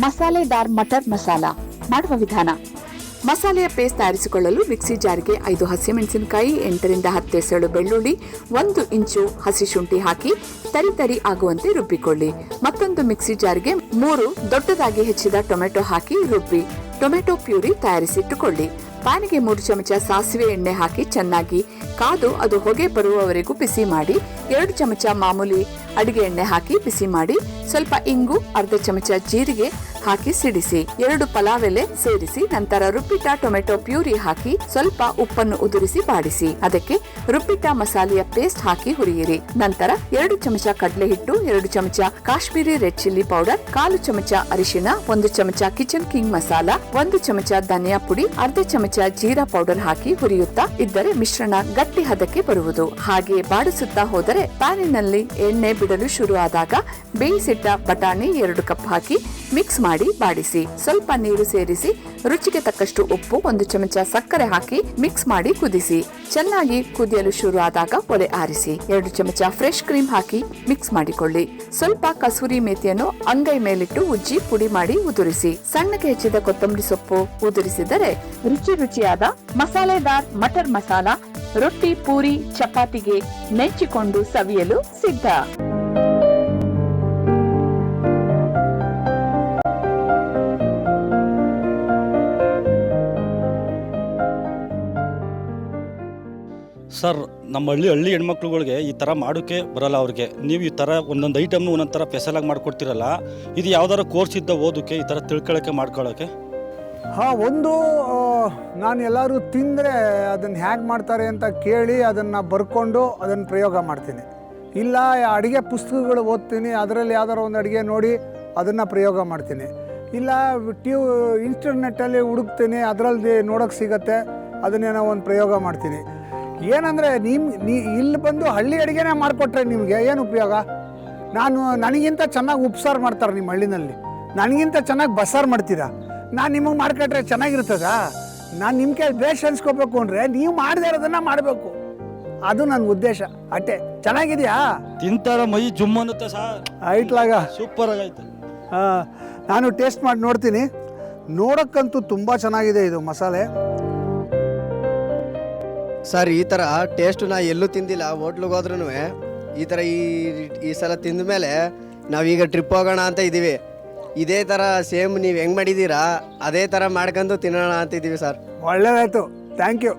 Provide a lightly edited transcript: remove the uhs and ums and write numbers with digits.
ಮಸಾಲೆದಾರ್ ಮಟರ್ ಮಸಾಲ ಮಾಡುವ ವಿಧಾನ. ಮಸಾಲೆಯ paste ತಯಾರಿಸಿಕೊಳ್ಳಲು mixie ಜಾರ್ಗೆ 5 ಹಸಿಮೆಣಸಿನಕಾಯಿ, 8 ರಿಂದ 10 ಎಸಳು ಬೆಳ್ಳುಳ್ಳಿ, 1 ಇಂಚು ಹಸಿ ಶುಂಠಿ ಹಾಕಿ ತರಿ ಆಗುವಂತೆ ರುಬ್ಬಿಕೊಳ್ಳಿ. ಮತ್ತೊಂದು ಮಿಕ್ಸಿ ಜಾರ್ಗೆ 3 ದೊಡ್ಡದಾಗಿ ಹೆಚ್ಚಿದ ಟೊಮೆಟೊ ಹಾಕಿ ರುಬ್ಬಿ ಟೊಮೆಟೊ ಪ್ಯೂರಿ ತಯಾರಿಸಿಟ್ಟುಕೊಳ್ಳಿ. ಪ್ಯಾನ್ಗೆ 3 ಚಮಚ ಸಾಸಿವೆ ಎಣ್ಣೆ ಹಾಕಿ ಚೆನ್ನಾಗಿ ಕಾದು ಅದು ಹೊಗೆ ಬರುವವರೆಗೂ ಬಿಸಿ ಮಾಡಿ 2 ಚಮಚ ಮಾಮೂಲಿ ಅಡಿಗೆ ಎಣ್ಣೆ ಹಾಕಿ ಬಿಸಿ ಮಾಡಿ ಸ್ವಲ್ಪ ಇಂಗು, ಅರ್ಧ ಚಮಚ ಜೀರಿಗೆ ಹಾಕಿ ಸಿಡಿಸಿ 2 ಪಲಾವ್ ಎಲೆ ಸೇರಿಸಿ ನಂತರ ರುಬ್ಬಿಟ್ಟ ಟೊಮೆಟೊ ಪ್ಯೂರಿ ಹಾಕಿ ಸ್ವಲ್ಪ ಉಪ್ಪನ್ನು ಉದುರಿಸಿ ಬಾಡಿಸಿ ಅದಕ್ಕೆ ರುಬ್ಬಿಟ್ಟ ಮಸಾಲೆಯ ಪೇಸ್ಟ್ ಹಾಕಿ ಹುರಿಯಿರಿ. ನಂತರ 2 ಚಮಚ ಕಡಲೆ ಹಿಟ್ಟು, 2 ಚಮಚ ಕಾಶ್ಮೀರಿ ರೆಡ್ ಚಿಲ್ಲಿ ಪೌಡರ್, 1/4 ಚಮಚ ಅರಿಶಿನ, 1 ಚಮಚ ಕಿಚನ್ ಕಿಂಗ್ ಮಸಾಲ, 1 ಚಮಚ ಧನಿಯಾ ಪುಡಿ, ಅರ್ಧ ಚಮಚ ಜೀರಾ ಪೌಡರ್ ಹಾಕಿ ಹುರಿಯುತ್ತಾ ಇದ್ದರೆ ಮಿಶ್ರಣ ಗಟ್ಟಿ ಹದಕ್ಕೆ ಬರುವುದು. ಹಾಗೆ ಬಾಡಿಸುತ್ತಾ ಹೋದರೆ ಪ್ಯಾನಿನಲ್ಲಿ ಎಣ್ಣೆ ಬಿಡಲು ಶುರು ಆದಾಗ ಬೇಯಿಸಿಟ್ಟ ಬಟಾಣಿ 2 ಕಪ್ ಹಾಕಿ ಮಿಕ್ಸ್ ಮಾಡಿ ಬಾಡಿಸಿ ಸ್ವಲ್ಪ ನೀರು ಸೇರಿಸಿ ರುಚಿಗೆ ತಕ್ಕಷ್ಟು ಉಪ್ಪು, 1 ಚಮಚ ಸಕ್ಕರೆ ಹಾಕಿ ಮಿಕ್ಸ್ ಮಾಡಿ ಕುದಿಸಿ ಚೆನ್ನಾಗಿ ಕುದಿಯಲು ಶುರು ಆದಾಗ ಒಲೆ ಆರಿಸಿ 2 ಚಮಚ ಫ್ರೆಶ್ ಕ್ರೀಮ್ ಹಾಕಿ ಮಿಕ್ಸ್ ಮಾಡಿಕೊಳ್ಳಿ. ಸ್ವಲ್ಪ ಕಸೂರಿ ಮೇಥಿಯನ್ನು ಅಂಗೈ ಮೇಲಿಟ್ಟು ಉಜ್ಜಿ ಪುಡಿ ಮಾಡಿ ಉದುರಿಸಿ ಸಣ್ಣಗೆ ಹೆಚ್ಚಿದ ಕೊತ್ತಂಬರಿ ಸೊಪ್ಪು ಉದುರಿಸಿದರೆ ರುಚಿಯಾದ ಮಸಾಲೆದಾರ್ ಮಟರ್ ಮಸಾಲ ರೊಟ್ಟಿ, ಪೂರಿ, ಚಪಾತಿಗೆ ನೆಂಚಿಕೊಂಡು ಸವಿಯಲು ಸಿದ್ಧ. ಸರ್, ನಮ್ಮ ಹಳ್ಳಿ ಹೆಣ್ಮಕ್ಳುಗಳಿಗೆ ಈ ಥರ ಮಾಡೋಕ್ಕೆ ಬರಲ್ಲ. ಅವ್ರಿಗೆ ನೀವು ಈ ಥರ ಒಂದೊಂದು ಐಟಮ್ನು ಒಂದೊಂದು ಥರ ಸ್ಪೆಷಲಾಗಿ ಮಾಡಿಕೊಡ್ತೀರಲ್ಲ, ಇದು ಯಾವ್ದಾರ ಕೋರ್ಸ್ ಇದ್ದ ಓದೋಕ್ಕೆ ಈ ಥರ ತಿಳ್ಕೊಳ್ಳೋಕ್ಕೆ ಮಾಡ್ಕೊಳ್ಳೋಕ್ಕೆ? ಒಂದು ನಾನು ಎಲ್ಲರೂ ತಿಂದರೆ ಅದನ್ನು ಹೇಗೆ ಮಾಡ್ತಾರೆ ಅಂತ ಕೇಳಿ ಅದನ್ನು ಬರ್ಕೊಂಡು ಅದನ್ನು ಪ್ರಯೋಗ ಮಾಡ್ತೀನಿ. ಇಲ್ಲ ಅಡುಗೆ ಪುಸ್ತಕಗಳು ಓದ್ತೀನಿ, ಅದರಲ್ಲಿ ಯಾವ್ದಾರು ಒಂದು ಅಡುಗೆ ನೋಡಿ ಅದನ್ನು ಪ್ರಯೋಗ ಮಾಡ್ತೀನಿ. ಇಲ್ಲ ಇಂಟರ್ನೆಟ್ಟಲ್ಲಿ ಹುಡುಕ್ತೀನಿ, ಅದರಲ್ಲಿ ನೋಡೋಕ್ಕೆ ಸಿಗತ್ತೆ, ಅದನ್ನೇನೋ ಒಂದು ಪ್ರಯೋಗ ಮಾಡ್ತೀನಿ. ಏನಂದರೆ ಇಲ್ಲಿ ಬಂದು ಹಳ್ಳಿ ಅಡುಗೆನೇ ಮಾಡಿಕೊಟ್ರೆ ನಿಮಗೆ ಏನು ಉಪಯೋಗ? ನನಗಿಂತ ಚೆನ್ನಾಗಿ ಉಪ್ಸಾರು ಮಾಡ್ತಾರೆ ನಿಮ್ಮ ಹಳ್ಳಿನಲ್ಲಿ, ನನಗಿಂತ ಚೆನ್ನಾಗಿ ಬಸ್ಸಾರು ಮಾಡ್ತೀರಾ. ನಾನು ನಿಮಗೆ ಮಾಡ್ಕೊಟ್ರೆ ಚೆನ್ನಾಗಿರ್ತದ? ನಾನು ನಿಮ್ಮ ಕೈ ಬೇಷ್ ಅನ್ಸ್ಕೋಬೇಕು ಅಂದರೆ ನೀವು ಮಾಡದೇ ಇರೋದನ್ನು ಮಾಡಬೇಕು. ಅದು ನನ್ನ ಉದ್ದೇಶ ಅಷ್ಟೇ. ಚೆನ್ನಾಗಿದೆಯಾ? ತಿಂತಾರ ಮೈ ಜುಮ್ ಅನ್ನುತ್ತೆ ಸರ್. ಐಟ್ಲಾಗ ಸೂಪರ್ ಆಗೈತೆ. ನಾನು ಟೇಸ್ಟ್ ಮಾಡಿ ನೋಡ್ತೀನಿ. ನೋಡೋಕ್ಕಂತೂ ತುಂಬ ಚೆನ್ನಾಗಿದೆ ಇದು ಮಸಾಲೆ. ಸರ್, ಈ ಥರ ಟೇಸ್ಟು ನಾ ಎಲ್ಲೂ ತಿಂದಿಲ್ಲ. ಹೋಟ್ಲಿಗೆ ಹೋದ್ರೂ ಈ ಥರ ಈ ಸಲ ತಿಂದ ಮೇಲೆ ನಾವೀಗ ಟ್ರಿಪ್ ಹೋಗೋಣ ಅಂತ ಇದ್ದೀವಿ. ಇದೇ ಥರ ಸೇಮ್ ನೀವು ಹೆಂಗೆ ಮಾಡಿದ್ದೀರಾ ಅದೇ ಥರ ಮಾಡ್ಕೊಂಡು ತಿನ್ನೋಣ ಅಂತಿದ್ದೀವಿ ಸರ್. ಒಳ್ಳೆಯದಾಯ್ತು, ಥ್ಯಾಂಕ್ ಯು.